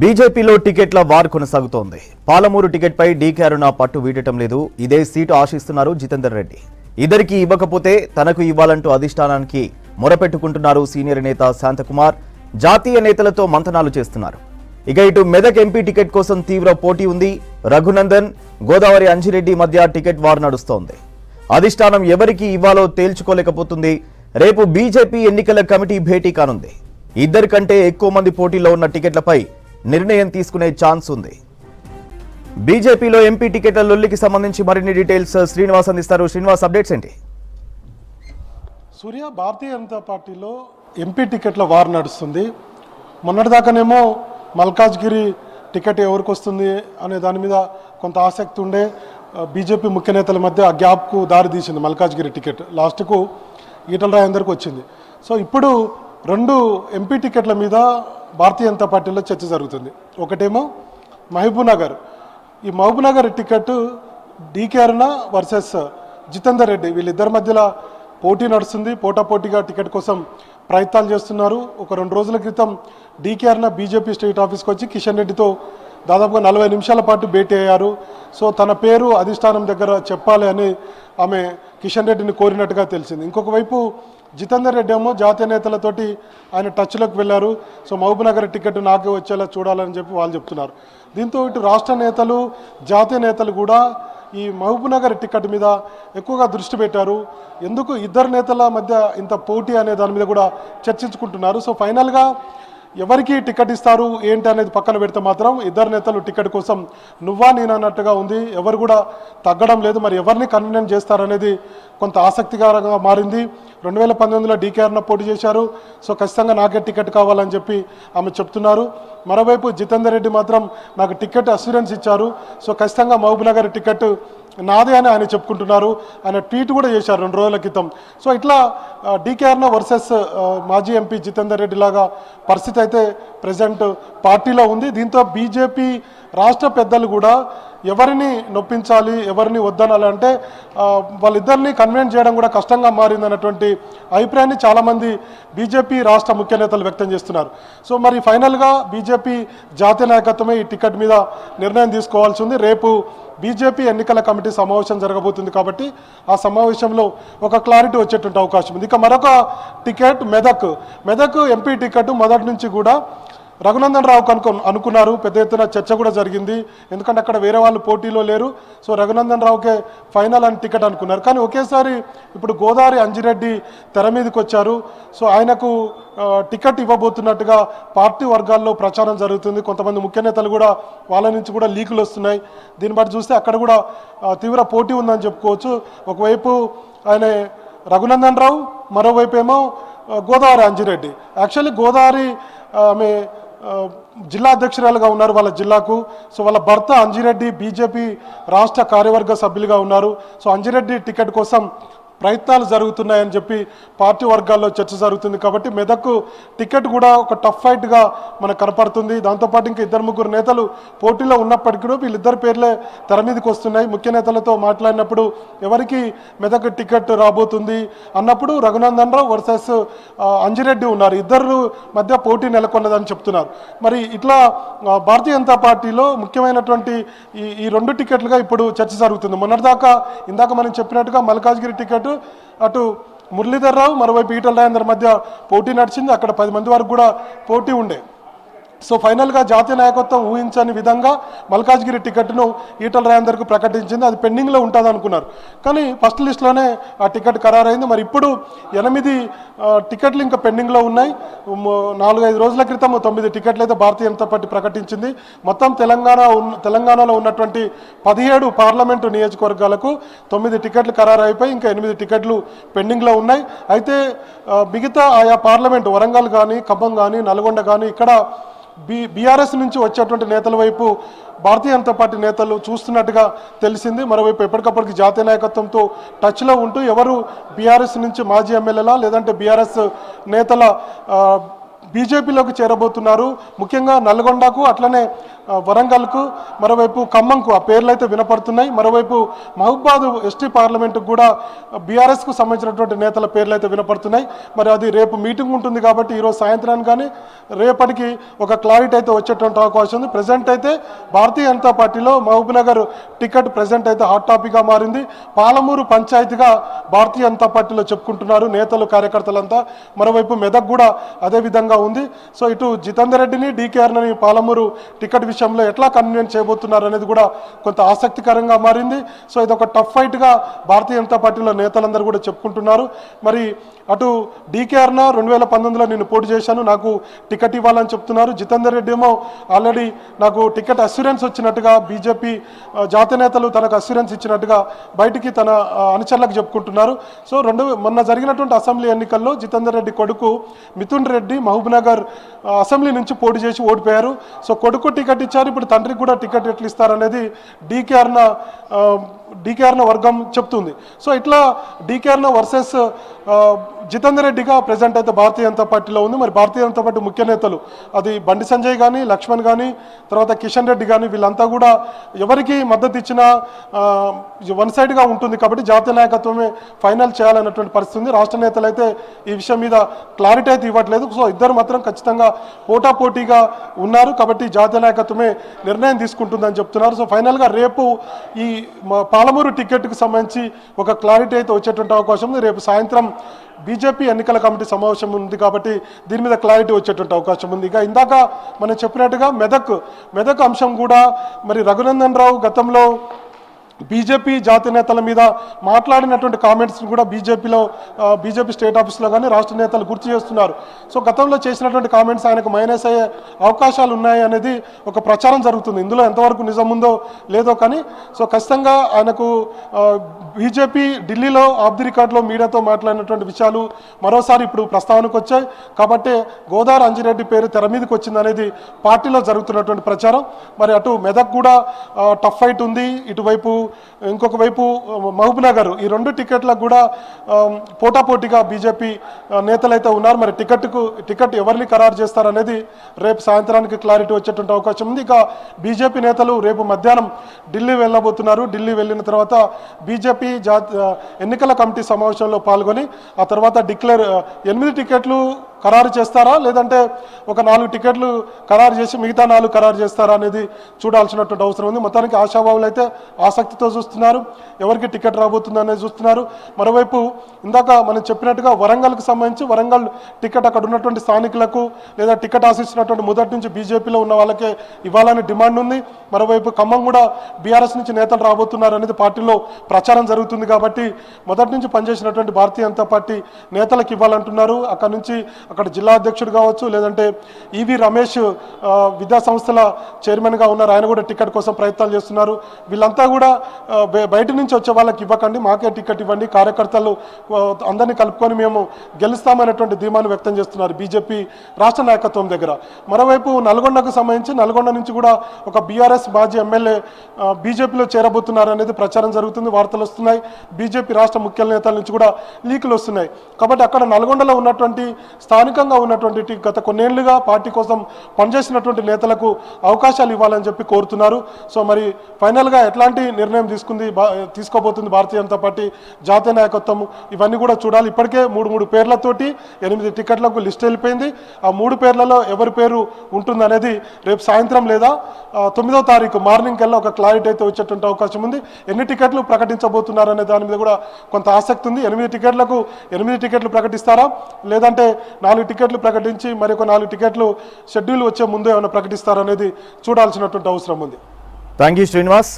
బీజేపీలో టికెట్ల వార్ కొనసాగుతోంది. పాలమూరు టికెట్పై డీకే అరుణ పట్టు వీడటం లేదు. ఇదే సీటు ఆశిస్తున్నారు జితేందర్ రెడ్డి. ఇద్దరికి ఇవ్వకపోతే తనకు ఇవ్వాలంటూ అధిష్టానానికి మొరపెట్టుకుంటున్నారు సీనియర్ నేత శాంతకుమార్. జాతీయ నేతలతో మంతనాలు చేస్తున్నారు. ఇక ఇటు మెదక్ ఎంపీ టికెట్ కోసం తీవ్ర పోటీ ఉంది. రఘునందన్, గోదావరి అంజిరెడ్డి మధ్య టికెట్ వార్ నడుస్తోంది. అధిష్టానం ఎవరికి ఇవ్వాలో తేల్చుకోలేకపోతుంది. రేపు బీజేపీ ఎన్నికల కమిటీ భేటీ కానుంది. ఇద్దరికంటే ఎక్కువ మంది పోటీలో ఉన్న టికెట్లపై నిర్ణయం తీసుకునే ఛాన్స్ ఉంది. బీజేపీలో ఎంపీ టికెట్ల లొల్లికి సంబంధించి మరిన్ని డీటెయిల్స్ శ్రీనివాస్ అందిస్తారు. శ్రీనివాస్, అప్డేట్స్ ఏంటి? సూర్య, భారతీయ జనతా పార్టీలో ఎంపీ టికెట్ల వార్ నడుస్తుంది. మొన్నటిదాకానేమో మల్కాజ్గిరి టికెట్ ఎవరికి వస్తుంది అనే దాని మీద కొంత ఆసక్తి ఉండే. బీజేపీ ముఖ్య నేతల మధ్య ఆ గ్యాప్కు దారి తీసింది మల్కాజ్గిరి టికెట్. లాస్ట్కు ఈటల రాజేందర్కు వచ్చింది. సో ఇప్పుడు రెండు ఎంపీ టికెట్ల మీద భారతీయ జనతా పార్టీలో చర్చ జరుగుతుంది. ఒకటేమో మహబూబ్నగర్. ఈ మహబూబ్నగర్ టికెట్ డీకే అరుణ వర్సెస్ జితేందర్ రెడ్డి, వీళ్ళిద్దరి మధ్యలో పోటీ నడుస్తుంది. పోటాపోటీగా టికెట్ కోసం ప్రయత్నాలు చేస్తున్నారు. ఒక 2 రోజుల క్రితం డీకే అరుణ బీజేపీ స్టేట్ ఆఫీస్కి వచ్చి కిషన్ రెడ్డితో దాదాపుగా 40 నిమిషాల పాటు భేటీ అయ్యారు. సో తన పేరు అధిష్టానం దగ్గర చెప్పాలి అని ఆమె కిషన్ రెడ్డిని కోరినట్టుగా తెలిసింది. ఇంకొక వైపు జితేందర్ రెడ్డి ఏమో జాతీయ నేతలతోటి ఆయన టచ్లోకి వెళ్ళారు. సో మహబూబ్నగర్ టికెట్ నాకే వచ్చేలా చూడాలని చెప్పి వాళ్ళు చెప్తున్నారు. దీంతో ఇటు రాష్ట్ర నేతలు, జాతీయ నేతలు కూడా ఈ మహబూబ్నగర్ టికెట్ మీద ఎక్కువగా దృష్టి పెట్టారు. ఎందుకు ఇద్దరు నేతల మధ్య ఇంత పోటీ అనే దాని మీద కూడా చర్చించుకుంటున్నారు. సో ఫైనల్గా ఎవరికి టికెట్ ఇస్తారు ఏంటి అనేది పక్కన పెడితే మాత్రం ఇద్దరు నేతలు టికెట్ కోసం నువ్వా నేనన్నట్టుగా ఉంది. ఎవరు కూడా తగ్గడం లేదు. మరి ఎవరిని కన్వీనెంట్ చేస్తారనేది కొంత ఆసక్తికరంగా మారింది. 2019లో డీకే అరుణ పోటీ చేశారు. సో ఖచ్చితంగా నాకే టికెట్ కావాలని చెప్పి ఆమె చెప్తున్నారు. మరోవైపు జితేందర్ రెడ్డి మాత్రం నాకు టికెట్ అస్యూరెన్స్ ఇచ్చారు. సో ఖచ్చితంగా మహబూబ్నగర్ టికెట్ నాదే అని ఆయన చెప్పుకుంటున్నారు. ఆయన ట్వీట్ కూడా చేశారు 2 రోజుల క్రితం. సో ఇట్లా డీకే అరుణ వర్సెస్ మాజీ ఎంపీ జితేందర్ రెడ్డి లాగా పరిస్థితి అయితే ప్రజెంట్ పార్టీలో ఉంది. దీంతో బీజేపీ రాష్ట్ర పెద్దలు కూడా ఎవరిని నొప్పించాలి, ఎవరిని వద్దనాలి అంటే వాళ్ళిద్దరిని కన్విన్స్ చేయడం కూడా కష్టంగా మారిందన్నటువంటి అభిప్రాయాన్ని చాలామంది బీజేపీ రాష్ట్ర ముఖ్య నేతలు వ్యక్తం చేస్తున్నారు. సో మరి ఫైనల్గా బీజేపీ జాతీయ నాయకత్వమే ఈ టికెట్ మీద నిర్ణయం తీసుకోవాల్సి ఉంది. రేపు బీజేపీ ఎన్నికల కమిటీ సమావేశం జరగబోతుంది కాబట్టి ఆ సమావేశంలో ఒక క్లారిటీ వచ్చేటువంటి అవకాశం ఉంది. ఇక మరొక టికెట్ మెదక్ ఎంపీ టికెట్ మొదటి నుంచి కూడా రఘునందన్ రావుకు అనుకున్నారు. పెద్ద ఎత్తున చర్చ కూడా జరిగింది. ఎందుకంటే అక్కడ వేరే వాళ్ళు పోటీలో లేరు. సో రఘునందన్ రావుకే ఫైనల్ అని టికెట్ అనుకున్నారు. కానీ ఒకేసారి ఇప్పుడు గోదావరి అంజిరెడ్డి తెర మీదకి వచ్చారు. సో ఆయనకు టికెట్ ఇవ్వబోతున్నట్టుగా పార్టీ వర్గాల్లో ప్రచారం జరుగుతుంది. కొంతమంది ముఖ్య నేతలు కూడా వాళ్ళ నుంచి కూడా లీకులు వస్తున్నాయి. దీన్ని బట్టి చూస్తే అక్కడ కూడా తీవ్ర పోటీ ఉందని చెప్పుకోవచ్చు. ఒకవైపు ఆయన రఘునందన్ రావు, మరోవైపు ఏమో గోదావరి అంజిరెడ్డి. యాక్చువల్లీ గోదావరి ఆమె జిల్లా అధ్యక్షురాలుగా ఉన్నారు వాళ్ళ జిల్లాకు. సో వాళ్ళ భర్త అంజిరెడ్డి బీజేపీ రాష్ట్ర కార్యవర్గ సభ్యులుగా ఉన్నారు. సో అంజిరెడ్డి టికెట్ కోసం ప్రయత్నాలు జరుగుతున్నాయని చెప్పి పార్టీ వర్గాల్లో చర్చ జరుగుతుంది. కాబట్టి మెదక్ టికెట్ కూడా ఒక టఫ్ ఫైట్గా మనకు కనపడుతుంది. దాంతోపాటు ఇంకా 2-3 నేతలు పోటీలో ఉన్నప్పటికీ కూడా వీళ్ళిద్దరి పేర్లే తెర మీదకి వస్తున్నాయి. ముఖ్య నేతలతో మాట్లాడినప్పుడు ఎవరికి మెదక్ టికెట్ రాబోతుంది అన్నప్పుడు రఘునందన్ రావు వర్సెస్ అంజిరెడ్డి ఉన్నారు. ఇద్దరు మధ్య పోటీ నెలకొన్నదని చెప్తున్నారు. మరి ఇట్లా భారతీయ జనతా పార్టీలో ముఖ్యమైనటువంటి ఈ 2 టికెట్లుగా ఇప్పుడు చర్చ జరుగుతుంది. మొన్నటిదాకా ఇందాక మనం చెప్పినట్టుగా మల్కాజ్గిరి టికెట్ అటు మురళీధర్ రావు, మరోవైపు ఈటల రాజేందర్ మధ్య పోటీ నడిచింది. అక్కడ 10 మంది వరకు కూడా పోటీ ఉండే. సో ఫైనల్గా జాతీయ నాయకత్వం ఊహించని విధంగా మల్కాజ్గిరి టికెట్ను ఈటల రాజేందర్కు ప్రకటించింది. అది పెండింగ్లో ఉంటుంది అనుకున్నారు. కానీ ఫస్ట్ లిస్ట్లోనే ఆ టికెట్ ఖరారైంది. మరి ఇప్పుడు 8 టికెట్లు ఇంకా పెండింగ్లో ఉన్నాయి. 4-5 రోజుల క్రితం 9 టికెట్లు అయితే భారతీయ జనతా పార్టీ ప్రకటించింది. మొత్తం తెలంగాణలో ఉన్నటువంటి 17 పార్లమెంటు నియోజకవర్గాలకు 9 టికెట్లు ఖరారైపోయి ఇంకా 8 టికెట్లు పెండింగ్లో ఉన్నాయి. అయితే మిగతా ఆయా పార్లమెంటు వరంగల్ కానీ, ఖమ్మం కానీ, నల్గొండ కానీ ఇక్కడ బీఆర్ఎస్ నుంచి వచ్చేటువంటి నేతల వైపు భారతీయ జనతా పార్టీ నేతలు చూస్తున్నట్టుగా తెలిసింది. మరోవైపు ఎప్పటికప్పటికి జాతీయ నాయకత్వంతో టచ్లో ఉంటూ ఎవరు బీఆర్ఎస్ నుంచి మాజీ ఎమ్మెల్యేలా లేదంటే బీఆర్ఎస్ నేతల బీజేపీలోకి చేరబోతున్నారు. ముఖ్యంగా నల్గొండకు, అట్లనే వరంగల్కు, మరోవైపు ఖమ్మంకు ఆ పేర్లు అయితే వినపడుతున్నాయి. మరోవైపు మహబూబాద్ ఎస్టీ పార్లమెంటుకు కూడా బీఆర్ఎస్కు సంబంధించినటువంటి నేతల పేర్లు అయితే వినపడుతున్నాయి. మరి అది రేపు మీటింగ్ ఉంటుంది కాబట్టి ఈరోజు సాయంత్రానికి కానీ రేపటికి ఒక క్లారిటీ అయితే వచ్చేటువంటి అవకాశం ఉంది. ప్రజెంట్ అయితే భారతీయ జనతా పార్టీలో మహబూబ్నగర్ టికెట్ ప్రజెంట్ అయితే హాట్ టాపిక్గా మారింది. పాలమూరు పంచాయతీగా భారతీయ జనతా పార్టీలో చెప్పుకుంటున్నారు నేతలు, కార్యకర్తలంతా. మరోవైపు మెదక్ కూడా అదే విధంగా ఉంది. సో ఇటు జితేందర్ రెడ్డిని, డీకేఆర్ని పాలమూరు టికెట్ విషయంలో ఎట్లా కన్వీనియన్స్ చేయబోతున్నారు అనేది కూడా కొంత ఆసక్తికరంగా మారింది. సో ఇది ఒక టఫ్ ఫైట్గా భారతీయ జనతా పార్టీలో నేతలందరూ కూడా చెప్పుకుంటున్నారు. మరి అటు డీకేఆర్న 2019లో నేను పోటీ చేశాను, నాకు టికెట్ ఇవ్వాలని చెప్తున్నారు. జితేందర్ రెడ్డి ఏమో ఆల్రెడీ నాకు టికెట్ అస్యూరెన్స్ వచ్చినట్టుగా, బీజేపీ జాతీయ నేతలు తనకు అస్యూరెన్స్ ఇచ్చినట్టుగా బయటికి తన అనుచరులకు చెప్పుకుంటున్నారు. సో మొన్న జరిగినటువంటి అసెంబ్లీ ఎన్నికల్లో జితేందర్ రెడ్డి కొడుకు మిథున్ రెడ్డి మహబూబ్నగర్ అసెంబ్లీ నుంచి పోటీ చేసి ఓడిపోయారు. సో కొడుకు టికెట్ ఇచ్చారు, ఇప్పుడు తండ్రికి కూడా టికెట్ ఎట్లు ఇస్తారనేది డీకేఆర్న వర్గం చెప్తుంది. సో ఇట్లా డీకేఆర్న వర్సెస్ జితేందర్ రెడ్డిగా ప్రజెంట్ అయితే భారతీయ జనతా పార్టీలో ఉంది. మరి భారతీయ జనతా పార్టీ ముఖ్య నేతలు అది బండి సంజయ్ కానీ, లక్ష్మణ్ కానీ, తర్వాత కిషన్ రెడ్డి కానీ, వీళ్ళంతా కూడా ఎవరికి మద్దతు ఇచ్చినా వన్ సైడ్గా ఉంటుంది కాబట్టి జాతీయ నాయకత్వమే ఫైనల్ చేయాలన్నటువంటి పరిస్థితి ఉంది. రాష్ట్ర నేతలు అయితే ఈ విషయం మీద క్లారిటీ అయితే ఇవ్వట్లేదు. సో ఇద్దరు మాత్రం ఖచ్చితంగా పోటాపోటీగా ఉన్నారు కాబట్టి జాతీయ నాయకత్వమే నిర్ణయం తీసుకుంటుందని చెప్తున్నారు. సో ఫైనల్గా రేపు ఈ పాలమూరు టికెట్కి సంబంధించి ఒక క్లారిటీ అయితే వచ్చేటువంటి అవకాశం ఉంది. రేపు సాయంత్రం బీజేపీ ఎన్నికల కమిటీ సమావేశం ఉంది కాబట్టి దీని మీద క్లారిటీ వచ్చేటువంటి అవకాశం ఉంది. ఇక ఇందాక మనం చెప్పినట్టుగా మెదక్ అంశం కూడా మరి రఘునందన్ రావు గతంలో బీజేపీ జాతీయ నేతల మీద మాట్లాడినటువంటి కామెంట్స్ని కూడా బీజేపీ స్టేట్ ఆఫీస్లో కానీ రాష్ట్ర నేతలు గుర్తు చేస్తున్నారు. సో గతంలో చేసినటువంటి కామెంట్స్ ఆయనకు మైనస్ అయ్యే అవకాశాలు ఉన్నాయి అనేది ఒక ప్రచారం జరుగుతుంది. ఇందులో ఎంతవరకు నిజం ఉందో లేదో కానీ సో ఖచ్చితంగా ఆయనకు బీజేపీ ఢిల్లీలో ఆఫ్ ది రికార్డులో మీడియాతో మాట్లాడినటువంటి విషయాలు మరోసారి ఇప్పుడు ప్రస్తావనకు వచ్చాయి కాబట్టి గోదావరి అంజిరెడ్డి పేరు తెర మీదకి వచ్చింది అనేది పార్టీలో జరుగుతున్నటువంటి ప్రచారం. మరి అటు మెదక్ కూడా టఫ్ ఫైట్ ఉంది, ఇటువైపు ఇంకొక వైపు మహబూబ్నగర్, ఈ రెండు టికెట్లకు కూడా పోటాపోటీగా బీజేపీ నేతలు అయితే ఉన్నారు. మరి టికెట్ ఎవరిని ఖరారు చేస్తారనేది రేపు సాయంత్రానికి క్లారిటీ వచ్చేటువంటి అవకాశం ఉంది. ఇక బీజేపీ నేతలు రేపు మధ్యాహ్నం ఢిల్లీ వెళ్ళబోతున్నారు. ఢిల్లీ వెళ్ళిన తర్వాత బీజేపీ ఎన్నికల కమిటీ సమావేశంలో పాల్గొని ఆ తర్వాత 8 టికెట్లు ఖరారు చేస్తారా, లేదంటే ఒక 4 టికెట్లు ఖరారు చేసి మిగతా 4 ఖరారు చేస్తారా అనేది చూడాల్సినటువంటి అవసరం ఉంది. మొత్తానికి ఆశావాహులు అయితే ఆసక్తితో చూస్తున్నారు ఎవరికి టికెట్ రాబోతుంది అనేది చూస్తున్నారు. మరోవైపు ఇందాక మనం చెప్పినట్టుగా వరంగల్కి సంబంధించి వరంగల్ టికెట్ అక్కడ ఉన్నటువంటి స్థానికులకు లేదా టికెట్ ఆశిస్తున్నటువంటి మొదటి నుంచి బీజేపీలో ఉన్న వాళ్ళకే ఇవ్వాలని డిమాండ్ ఉంది. మరోవైపు ఖమ్మం కూడా బీఆర్ఎస్ నుంచి నేతలు రాబోతున్నారు అనేది పార్టీలో ప్రచారం జరుగుతుంది కాబట్టి మొదటి నుంచి పనిచేసినటువంటి భారతీయ జనతా పార్టీ నేతలకు ఇవ్వాలంటున్నారు. అక్కడ జిల్లా అధ్యక్షుడు కావచ్చు, లేదంటే ఈవి రమేష్ విద్యా సంస్థల చైర్మన్గా ఉన్నారు, ఆయన కూడా టికెట్ కోసం ప్రయత్నాలు చేస్తున్నారు. వీళ్ళంతా కూడా బయట నుంచి వచ్చే వాళ్ళకి ఇవ్వకండి, మాకే టికెట్ ఇవ్వండి, కార్యకర్తలు అందరినీ కలుపుకొని మేము గెలుస్తామనేటువంటి ధీమాను వ్యక్తం చేస్తున్నారు బీజేపీ రాష్ట్ర నాయకత్వం దగ్గర. మరోవైపు నల్గొండకు సంబంధించి నల్గొండ నుంచి కూడా ఒక బీఆర్ఎస్ మాజీ ఎమ్మెల్యే బీజేపీలో చేరబోతున్నారు అనేది ప్రచారం జరుగుతుంది, వార్తలు వస్తున్నాయి. బీజేపీ రాష్ట్ర ముఖ్య నేతల నుంచి కూడా లీకులు వస్తున్నాయి కాబట్టి అక్కడ నల్గొండలో ఉన్నటువంటి స్థానికంగా ఉన్నటువంటి గత కొన్నేళ్లుగా పార్టీ కోసం పనిచేసినటువంటి నేతలకు అవకాశాలు ఇవ్వాలని చెప్పి కోరుతున్నారు. సో మరి ఫైనల్గా ఎట్లాంటి నిర్ణయం తీసుకోబోతుంది భారతీయ జనతా పార్టీ జాతీయ నాయకత్వం ఇవన్నీ కూడా చూడాలి. ఇప్పటికే 3 పేర్లతోటి 8 టికెట్లకు లిస్ట్ వెళ్ళిపోయింది. ఆ 3 పేర్లలో ఎవరి పేరు ఉంటుందనేది రేపు సాయంత్రం లేదా 9వ తారీఖు మార్నింగ్ కల్లా ఒక క్లారిటీ అయితే వచ్చేటువంటి అవకాశం ఉంది. ఎన్ని టికెట్లు ప్రకటించబోతున్నారనే దాని మీద కూడా కొంత ఆసక్తి ఉంది. 8 టికెట్లకు 8 టికెట్లు ప్రకటిస్తారా, లేదంటే 4 టికెట్లు ప్రకటించి మరొక 4 టికెట్లు షెడ్యూల్ వచ్చే ముందే ఏమైనా ప్రకటిస్తారనేది చూడాల్సినటువంటి అవసరం ఉంది. Thank you Srinivas.